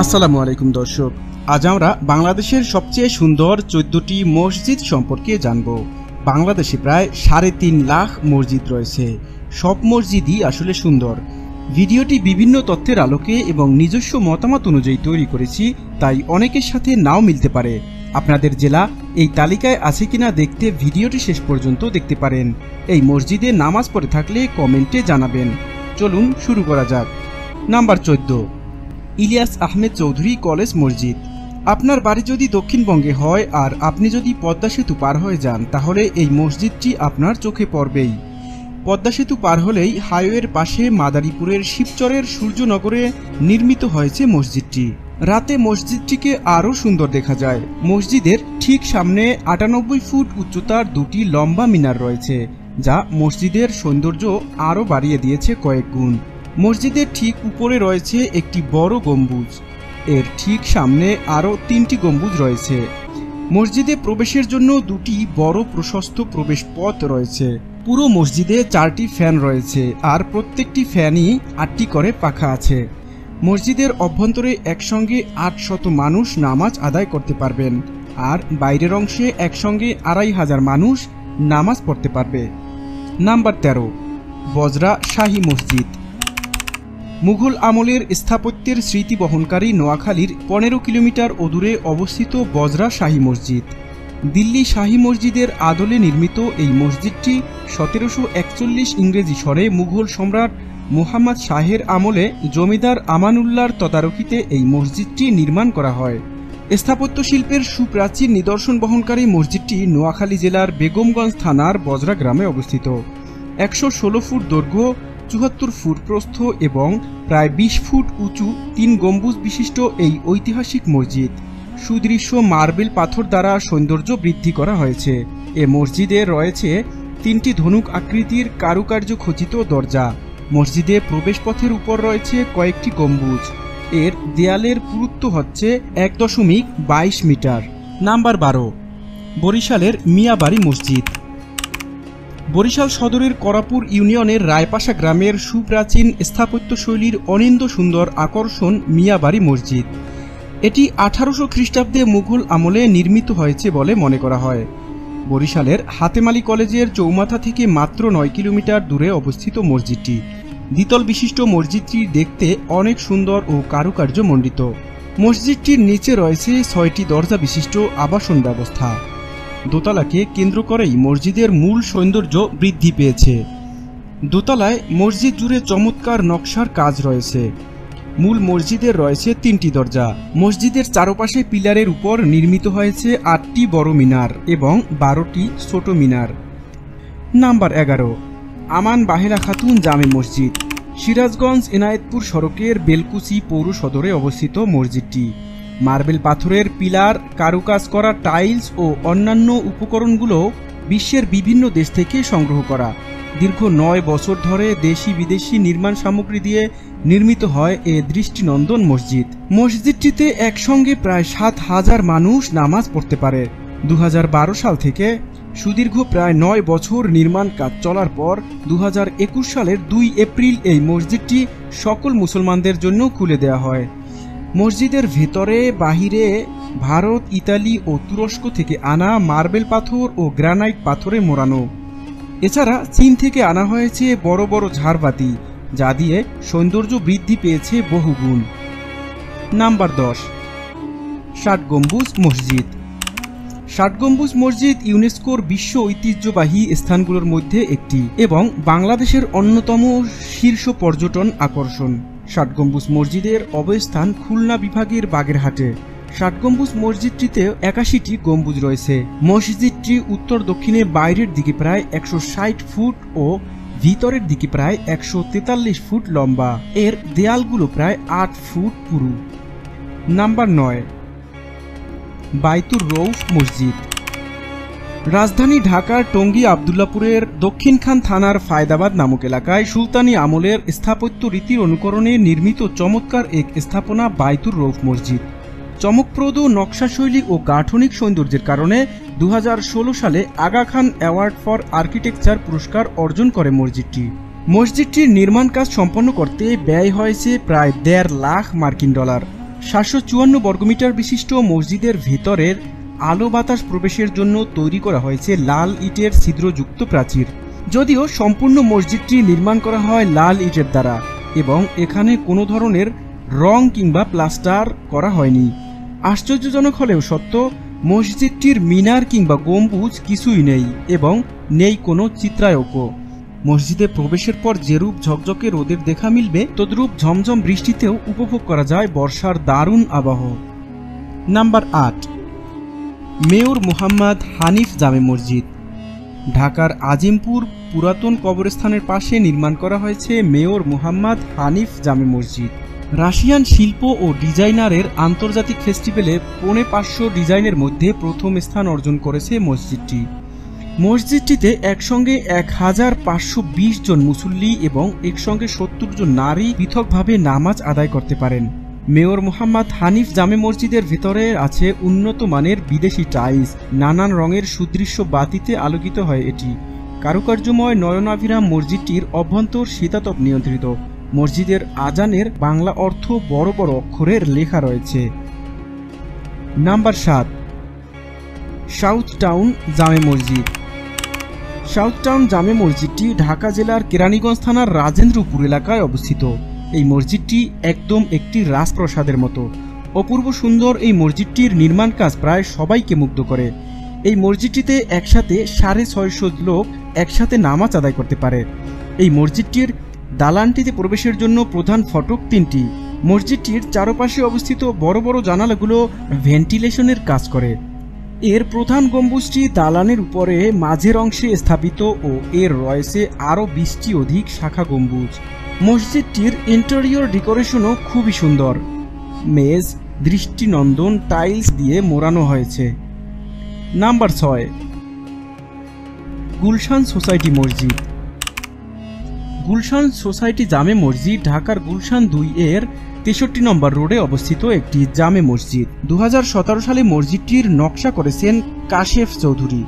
আসসালামু আলাইকুম দর্শক, আজ আমরা বাংলাদেশের সবচেয়ে সুন্দর 14টি মসজিদ সম্পর্কে জানব। বাংলাদেশে প্রায় 3.5 লাখ মসজিদ রয়েছে। সব মসজিদই আসলে সুন্দর। ভিডিওটি বিভিন্ন তথ্যের আলোকে এবং নিজস্ব মতামত অনুযায়ী তৈরি করেছি, তাই অনেকের সাথে নাও মিলতে পারে। আপনাদের জেলা এই তালিকায় আছে কিনা দেখতে ভিডিওটি শেষ পর্যন্ত দেখতে পারেন। এই মসজিদে নামাজ পড়ে থাকলে কমেন্টে জানাবেন। চলুন শুরু করা যাক। নাম্বার 14, ইলিয়াস আহমেদ চৌধুরী কলেজ মসজিদ। আপনার বাড়ি যদি দক্ষিণবঙ্গে হয় আর আপনি যদি পদ্মা সেতু পার হয়ে যান, তাহলে এই মসজিদটি আপনার চোখে পড়বেই। পদ্মা সেতু পার হলেই হাইওয়ের পাশে মাদারীপুরের শিবচরের সূর্যনগরে নির্মিত হয়েছে মসজিদটি। রাতে মসজিদটিকে আরও সুন্দর দেখা যায়। মসজিদের ঠিক সামনে 98 ফুট উচ্চতার দুটি লম্বা মিনার রয়েছে, যা মসজিদের সৌন্দর্য আরও বাড়িয়ে দিয়েছে কয়েক গুণ। মসজিদের ঠিক উপরে রয়েছে একটি বড় গম্বুজ। এর ঠিক সামনে আরও 3টি গম্বুজ রয়েছে। মসজিদে প্রবেশের জন্য দুটি বড় প্রশস্ত প্রবেশ পথ রয়েছে। পুরো মসজিদে 4টি ফ্যান রয়েছে, আর প্রত্যেকটি ফ্যানই 8টি করে পাখা আছে। মসজিদের অভ্যন্তরে একসঙ্গে 800 মানুষ নামাজ আদায় করতে পারবেন, আর বাইরের অংশে একসঙ্গে 2500 মানুষ নামাজ পড়তে পারবে। নাম্বার 13, বজরা শাহী মসজিদ। মুঘল আমলের স্থাপত্যের স্মৃতি বহনকারী নোয়াখালীর 15 কিলোমিটার অদূরে অবস্থিত বজরা শাহী মসজিদ। দিল্লি শাহী মসজিদের আদলে নির্মিত এই মসজিদটি 1741 ইংরেজি সনে মুঘল সম্রাট মুহাম্মদ শাহের আমলে জমিদার আমানুল্লাহর তদারকিতে এই মসজিদটি নির্মাণ করা হয়। স্থাপত্য শিল্পের সুপ্রাচীন নিদর্শন বহনকারী মসজিদটি নোয়াখালী জেলার বেগমগঞ্জ থানার বজরা গ্রামে অবস্থিত। 116 ফুট দৈর্ঘ্য, 74 ফুট প্রস্থ এবং প্রায় 20 ফুট উঁচু 3 গম্বুজ বিশিষ্ট এই ঐতিহাসিক মসজিদ সুদৃশ্য মার্বেল পাথর দ্বারা সৌন্দর্য বৃদ্ধি করা হয়েছে। এ মসজিদে রয়েছে 3টি ধনুক আকৃতির কারুকার্য খচিত দরজা। মসজিদে প্রবেশপথের উপর রয়েছে কয়েকটি গম্বুজ। এর দেয়ালের পুরুত্ব হচ্ছে 1.22 মিটার। নাম্বার 12, বরিশালের মিয়াবাড়ি মসজিদ। বরিশাল সদরের করাপুর ইউনিয়নের রায়পাশা গ্রামের সুপ্রাচীন স্থাপত্যশৈলীর অনিন্দ সুন্দর আকর্ষণ মিয়াবাড়ি মসজিদ। এটি 1800 খ্রিস্টাব্দে মুঘল আমলে নির্মিত হয়েছে বলে মনে করা হয়। বরিশালের হাতেমালি কলেজের চৌমাথা থেকে মাত্র 9 কিলোমিটার দূরে অবস্থিত মসজিদটি। দ্বিতল বিশিষ্ট মসজিদটি দেখতে অনেক সুন্দর ও কারুকার্য মণ্ডিত। মসজিদটির নিচে রয়েছে 6টি দরজা বিশিষ্ট আবাসন ব্যবস্থা। দোতলাকে কেন্দ্র করেই মসজিদের মূল সৌন্দর্য বৃদ্ধি পেয়েছে। দোতলায় মসজিদ জুড়ে চমৎকার নকশার কাজ রয়েছে। মূল মসজিদের রয়েছে 3টি দরজা। মসজিদের চারপাশে পিলারের উপর নির্মিত হয়েছে 8টি বড় মিনার এবং 12টি ছোট মিনার। নাম্বার 11, আমান বাহেলা খাতুন জামে মসজিদ। সিরাজগঞ্জ এনায়েতপুর সড়কের বেলকুচি পৌর সদরে অবস্থিত মসজিদটি। মার্বেল পাথরের পিলার, কারুকাজ করা টাইলস ও অন্যান্য উপকরণগুলো বিশ্বের বিভিন্ন দেশ থেকে সংগ্রহ করা। দীর্ঘ 9 বছর ধরে দেশি বিদেশি নির্মাণ সামগ্রী দিয়ে নির্মিত হয় এ দৃষ্টিনন্দন মসজিদ। মসজিদটিতে একসঙ্গে প্রায় 7000 মানুষ নামাজ পড়তে পারে। 2012 সাল থেকে সুদীর্ঘ প্রায় 9 বছর নির্মাণ কাজ চলার পর 2021 সালের 2 এপ্রিল এই মসজিদটি সকল মুসলমানদের জন্য খুলে দেওয়া হয়। মসজিদের ভেতরে বাহিরে ভারত, ইতালি ও তুরস্ক থেকে আনা মার্বেল পাথর ও গ্রানাইট পাথরে মোড়ানো। এছাড়া চীন থেকে আনা হয়েছে বড় বড় ঝাড়বাতি, যা দিয়ে সৌন্দর্য বৃদ্ধি পেয়েছে বহুগুণ। নাম্বার 10, 60 গম্বুজ মসজিদ। 60 গম্বুজ মসজিদ ইউনেস্কোর বিশ্ব ঐতিহ্যবাহী স্থানগুলোর মধ্যে একটি এবং বাংলাদেশের অন্যতম শীর্ষ পর্যটন আকর্ষণ। 60 গম্বুজ মসজিদের অবস্থান খুলনা বিভাগের বাগেরহাটে। 60 গম্বুজ মসজিদটিতে 81টি গম্বুজ রয়েছে। মসজিদটি উত্তর দক্ষিণে বাইরের দিকে প্রায় 160 ফুট ও ভিতরের দিকে প্রায় 143 ফুট লম্বা। এর দেয়ালগুলো প্রায় 8 ফুট পুরু। নাম্বার 9, বাইতুর রৌফ মসজিদ। রাজধানী ঢাকার টঙ্গী আবদুল্লাপুরের দক্ষিণখান থানার ফায়দাবাদ নামক এলাকায় সুলতানি আমলের স্থাপত্য রীতির অনুকরণে নির্মিত চমৎকার এক স্থাপনা বাইতুর রৌফ মসজিদ। চমকপ্রদ নকশাশৈলী ও গাঠনিক সৌন্দর্যের কারণে 2016 সালে Aga Khan award for architecture পুরস্কার অর্জন করে মসজিদটি। মসজিদটির নির্মাণ কাজ সম্পন্ন করতে ব্যয় হয়েছে প্রায় 1.5 লাখ মার্কিন ডলার। 754 বর্গমিটার বিশিষ্ট মসজিদের ভিতরের আলো বাতাস প্রবেশের জন্য তৈরি করা হয়েছে লাল ইটের ছিদ্রযুক্ত প্রাচীর। যদিও সম্পূর্ণ মসজিদটি নির্মাণ করা হয় লাল ইটের দ্বারা এবং এখানে কোনো ধরনের রং কিংবা প্লাস্টার করা হয়নি। আশ্চর্যজনক হলেও সত্য, মসজিদটির মিনার কিংবা গম্বুজ কিছুই নেই এবং নেই কোনো চিত্রায়কও। মসজিদে প্রবেশের পর যেরূপ ঝকঝকে রোদের দেখা মিলবে, তদ্রূপ ঝমঝম বৃষ্টিতেও উপভোগ করা যায় বর্ষার দারুণ আবহ। নাম্বার 8, মেয়র মুহাম্মদ হানিফ জামে মসজিদ। ঢাকার আজিমপুর পুরাতন কবরস্থানের পাশে নির্মাণ করা হয়েছে মেয়র মুহাম্মদ হানিফ জামে মসজিদ। রাশিয়ান শিল্প ও ডিজাইনারের আন্তর্জাতিক ফেস্টিভ্যালে ৫৫০ ডিজাইনের মধ্যে প্রথম স্থান অর্জন করেছে মসজিদটি। মসজিদটিতে একসঙ্গে ১৫২০ জন মুসল্লি এবং একসঙ্গে ৭০ জন নারী পৃথকভাবে নামাজ আদায় করতে পারেন। মেয়র মুহাম্মদ হানিফ জামে মসজিদের ভিতরে আছে উন্নত মানের বিদেশি টাইলস, নানান রঙের সুদৃশ্য বাতিতে আলোকিত হয় এটি। কারুকার্যময় নয়নাভিরাম মসজিদটির অভ্যন্তর শীতাতপ নিয়ন্ত্রিত। মসজিদের আজানের বাংলা অর্থ বড় বড় অক্ষরের লেখা রয়েছে। নাম্বার 7, সাউথ টাউন জামে মসজিদ। সাউথ টাউন জামে মসজিদটি ঢাকা জেলার কেরানীগঞ্জ থানার রাজেন্দ্রপুর এলাকায় অবস্থিত। এই মসজিদটি একদম একটি রাজপ্রাসাদের মতো। অপূর্ব সুন্দর এই মসজিদটির নির্মাণ কাজ প্রায় সবাইকে মুগ্ধ করে। এই মসজিদটিতে একসাথে 650 লোক একসাথে নামাজ আদায় করতে পারে। এই মসজিদটির দালানটিতে প্রবেশের জন্য প্রধান ফটক 3টি। মসজিদটির চারপাশে অবস্থিত বড় বড় জানালাগুলো ভেন্টিলেশনের কাজ করে। এর প্রধান গম্বুজটি দালানের উপরে মাঝের অংশে স্থাপিত ও এর রয়েছে আরও 20টি অধিক শাখা গম্বুজ। মসজিদটির ইন্টেরিয়র ডেকোরেশনও খুবই সুন্দর। মেজ দৃষ্টিনন্দন টাইলস দিয়ে মোড়ানো হয়েছে। নাম্বার 6, গুলশান সোসাইটি মসজিদ। গুলশান সোসাইটি জামে মসজিদ ঢাকার গুলশান 2 এর 63 নম্বর রোডে অবস্থিত একটি জামে মসজিদ। 2017 সালে মসজিদটির নকশা করেছেন কাশেফ চৌধুরী।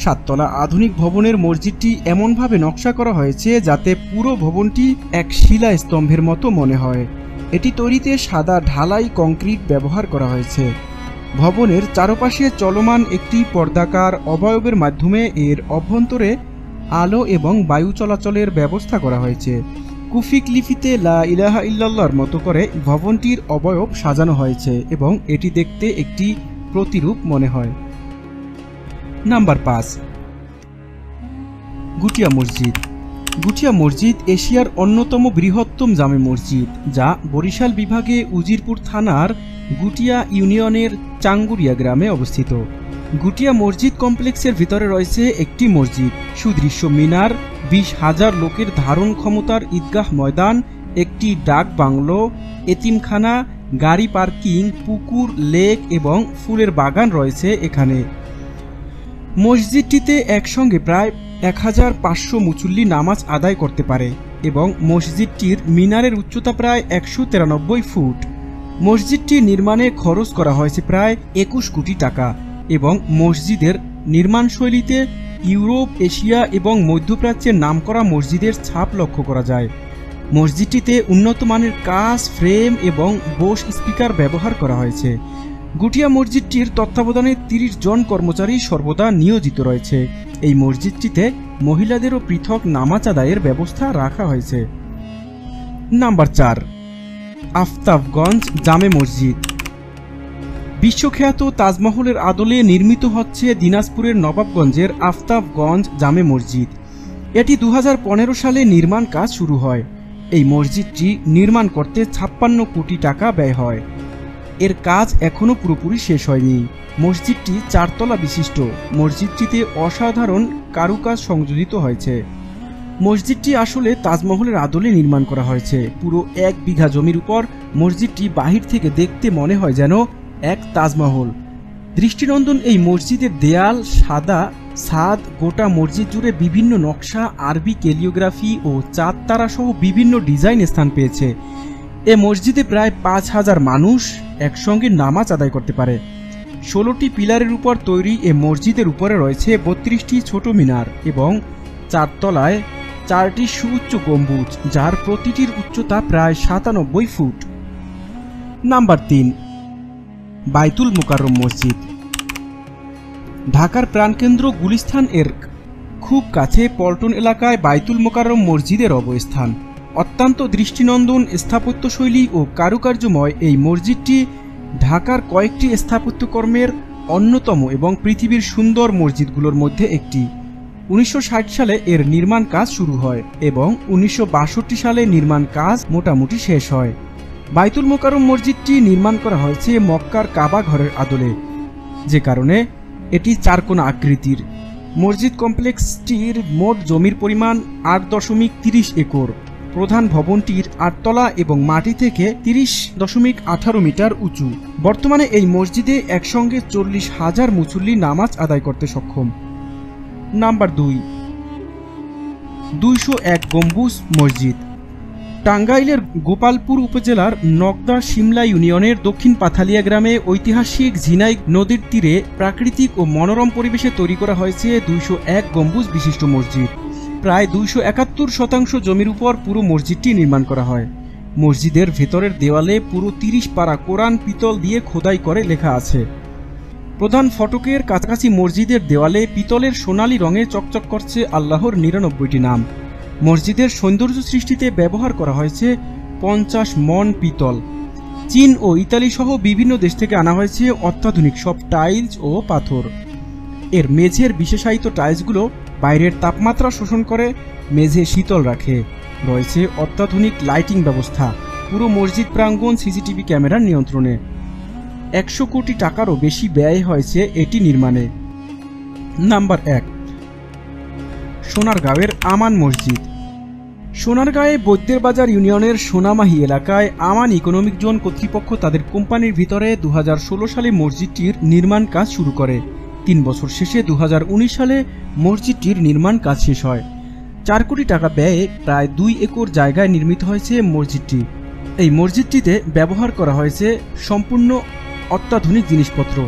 7 তলা আধুনিক ভবনের মসজিদটি এমনভাবে নকশা করা হয়েছে যাতে পুরো ভবনটি এক শিলা স্তম্ভের মতো মনে হয়। এটি তৈরিতে সাদা ঢালাই কংক্রিট ব্যবহার করা হয়েছে। ভবনের চারপাশে চলমান একটি পর্দাকার অবয়বের মাধ্যমে এর অভ্যন্তরে আলো এবং বায়ু চলাচলের ব্যবস্থা করা হয়েছে। কুফিক লিপিতে লা ইলাহা ইল্লাল্লাহর মতো করে ভবনটির অবয়ব সাজানো হয়েছে এবং এটি দেখতে একটি প্রতিরূপ মনে হয়। নাম্বার 5, গুটিয়া মসজিদ। গুটিয়া মসজিদ এশিয়ার অন্যতম বৃহত্তম জামে মসজিদ, যা বরিশাল বিভাগে উজিরপুর থানার গুটিয়া ইউনিয়নের চাঙ্গুরিয়া গ্রামে অবস্থিত। গুটিয়া মসজিদ কমপ্লেক্সের ভিতরে রয়েছে একটি মসজিদ, সুদৃশ্য মিনার, 20,000 লোকের ধারণ ক্ষমতার ঈদগাহ ময়দান, একটি ডাক বাংলো, এতিমখানা, গাড়ি পার্কিং, পুকুর, লেক এবং ফুলের বাগান রয়েছে এখানে। মসজিদটিতে একসঙ্গে প্রায় 1500 মুসল্লি নামাজ আদায় করতে পারে এবং মসজিদটির মিনারের উচ্চতা প্রায় 193 ফুট। মসজিদটি নির্মাণে খরচ করা হয়েছে প্রায় 21 কোটি টাকা এবং মসজিদের নির্মাণশৈলীতে ইউরোপ, এশিয়া এবং মধ্যপ্রাচ্যের নামকরা মসজিদের ছাপ লক্ষ্য করা যায়। মসজিদটিতে উন্নত মানের কাচ, ফ্রেম এবং বোস স্পিকার ব্যবহার করা হয়েছে। গুটিয়া মসজিদটির তত্ত্বাবধানে 30 জন কর্মচারী সর্বদা নিয়োজিত রয়েছে। এই মসজিদটিতে মহিলাদেরও পৃথক নামাজ আদায়ের ব্যবস্থা রাখা হয়েছে। নাম্বার 4, আফতাবগঞ্জ জামে মসজিদ। বিশ্বখ্যাত তাজমহলের আদলে নির্মিত হচ্ছে দিনাজপুরের নবাবগঞ্জের আফতাবগঞ্জ জামে মসজিদ। এটি 2015 সালে নির্মাণ কাজ শুরু হয়। এই মসজিদটি নির্মাণ করতে 56 কোটি টাকা ব্যয় হয়। এর কাজ এখনও পুরোপুরি শেষ হয়নি। মসজিদটি 4 তলা বিশিষ্ট। মসজিদটিতে অসাধারণ কারুকাজ সংযোজিত হয়েছে। মসজিদটি আসলে তাজমহলের আদলে নির্মাণ করা হয়েছে। পুরো 1 বিঘা জমির উপর মসজিদটি বাহির থেকে দেখতে মনে হয় যেন এক তাজমহল। দৃষ্টিনন্দন এই মসজিদের দেয়াল, সাদা ছাদ, গোটা মসজিদ জুড়ে বিভিন্ন নকশা, আরবি ক্যালিওগ্রাফি ও চাঁদ তারা সহ বিভিন্ন ডিজাইন স্থান পেয়েছে। এ মসজিদে প্রায় 5000 মানুষ একসঙ্গে নামাজ আদায় করতে পারে। 16টি পিলারের উপর তৈরি এ মসজিদের উপরে রয়েছে 32টি ছোট মিনার এবং 4 তলায় 4টি সুউচ্চ গম্বুজ, যার প্রতিটির উচ্চতা প্রায় 97 ফুট। নাম্বার 3, বাইতুল মোকাররম মসজিদ। ঢাকার প্রাণকেন্দ্র গুলিস্তান এর খুব কাছে পল্টন এলাকায় বাইতুল মোকাররম মসজিদের অবস্থান। অত্যন্ত দৃষ্টিনন্দন স্থাপত্যশৈলী ও কারুকার্যময় এই মসজিদটি ঢাকার কয়েকটি স্থাপত্যকর্মের অন্যতম এবং পৃথিবীর সুন্দর মসজিদগুলোর মধ্যে একটি। 1960 সালে এর নির্মাণ কাজ শুরু হয় এবং 1962 সালে নির্মাণ কাজ মোটামুটি শেষ হয়। বাইতুল মোকাররম মসজিদটি নির্মাণ করা হয়েছে মক্কার কাবা ঘরের আদলে, যে কারণে এটি চারকোনা আকৃতির। মসজিদ কমপ্লেক্সটির মোট জমির পরিমাণ 8.30 একর। প্রধান ভবনটির 8 তলা এবং মাটি থেকে 30.18 মিটার উঁচু। বর্তমানে এই মসজিদে একসঙ্গে 40,000 মুসল্লি নামাজ আদায় করতে সক্ষম। নাম্বার 2, 201 গম্বুজ মসজিদ। টাঙ্গাইলের গোপালপুর উপজেলার নগদা শিমলা ইউনিয়নের দক্ষিণ পাথালিয়া গ্রামে ঐতিহাসিক ঝিনাই নদীর তীরে প্রাকৃতিক ও মনোরম পরিবেশে তৈরি করা হয়েছে 201 গম্বুজ বিশিষ্ট মসজিদ। প্রায় 271% জমির উপর পুরো মসজিদটি নির্মাণ করা হয়। মসজিদের ভেতরের দেওয়ালে পুরো 30 পারা কোরআন পিতল দিয়ে খোদাই করে লেখা আছে। প্রধান ফটকের কাছাকাছি মসজিদের দেওয়ালে পিতলের সোনালী রঙে চকচক করছে আল্লাহর 99টি নাম। মসজিদের সৌন্দর্য সৃষ্টিতে ব্যবহার করা হয়েছে 50 মণ পিতল। চীন ও ইতালি সহ বিভিন্ন দেশ থেকে আনা হয়েছে অত্যাধুনিক সব টাইলস ও পাথর। এর মেঝের বিশেষায়িত টাইলসগুলো বাইরের তাপমাত্রা শোষণ করে মেঝে শীতল রাখে। রয়েছে অত্যাধুনিক লাইটিং ব্যবস্থা। পুরো মসজিদ প্রাঙ্গণ সিসিটিভি ক্যামেরার নিয়ন্ত্রণে। 100 কোটি টাকারও বেশি ব্যয় হয়েছে এটি নির্মাণে। নাম্বার 1, সোনারগাঁওয়ের আমান মসজিদ। সোনারগাঁয়ে বৈদ্যের বাজার ইউনিয়নের সোনামাহি এলাকায় আমান ইকোনমিক জোন কর্তৃপক্ষ তাদের কোম্পানির ভিতরে 2016 সালে মসজিদটির নির্মাণ কাজ শুরু করে। 3 বছর শেষে 2019 সালে মসজিদটির নির্মাণ কাজ শেষ হয়। 4 কোটি টাকা ব্যয়ে প্রায় 2 একর জায়গায় নির্মিত হয়েছে মসজিদটি। এই মসজিদটিতে ব্যবহার করা হয়েছে সম্পূর্ণ অত্যাধুনিক জিনিসপত্র।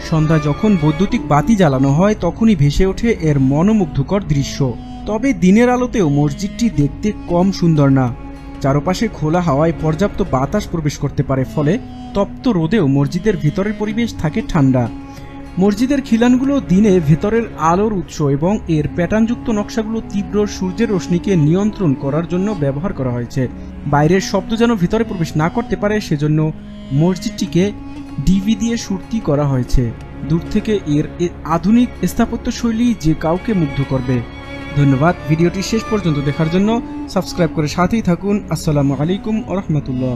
সন্ধ্যায় যখন বৈদ্যুতিক বাতি জ্বালানো হয় তখনই ভেসে ওঠে এর মনোমুগ্ধকর দৃশ্য। তবে দিনের আলোতেও মসজিদটি দেখতে কম সুন্দর না। চারপাশে খোলা হাওয়ায় পর্যাপ্ত বাতাস প্রবেশ করতে পারে, ফলে তপ্ত রোদেও মসজিদের ভেতরের পরিবেশ থাকে ঠান্ডা। মসজিদের খিলানগুলো দিনে ভেতরের আলোর উৎস এবং এর প্যাটার্নযুক্ত নকশাগুলো তীব্র সূর্যের রশ্মিকে নিয়ন্ত্রণ করার জন্য ব্যবহার করা হয়েছে। বাইরের শব্দ যেন ভেতরে প্রবেশ না করতে পারে, সেজন্য মসজিদটিকে ডিভি দিয়ে সুরতি করা হয়েছে। দূর থেকে এর আধুনিক স্থাপত্যশৈলী যে কাউকে মুগ্ধ করবে। ধন্যবাদ ভিডিওটি শেষ পর্যন্ত দেখার জন্য। সাবস্ক্রাইব করে সাথেই থাকুন। আসসালামু আলাইকুম ওয়া রাহমাতুল্লাহ।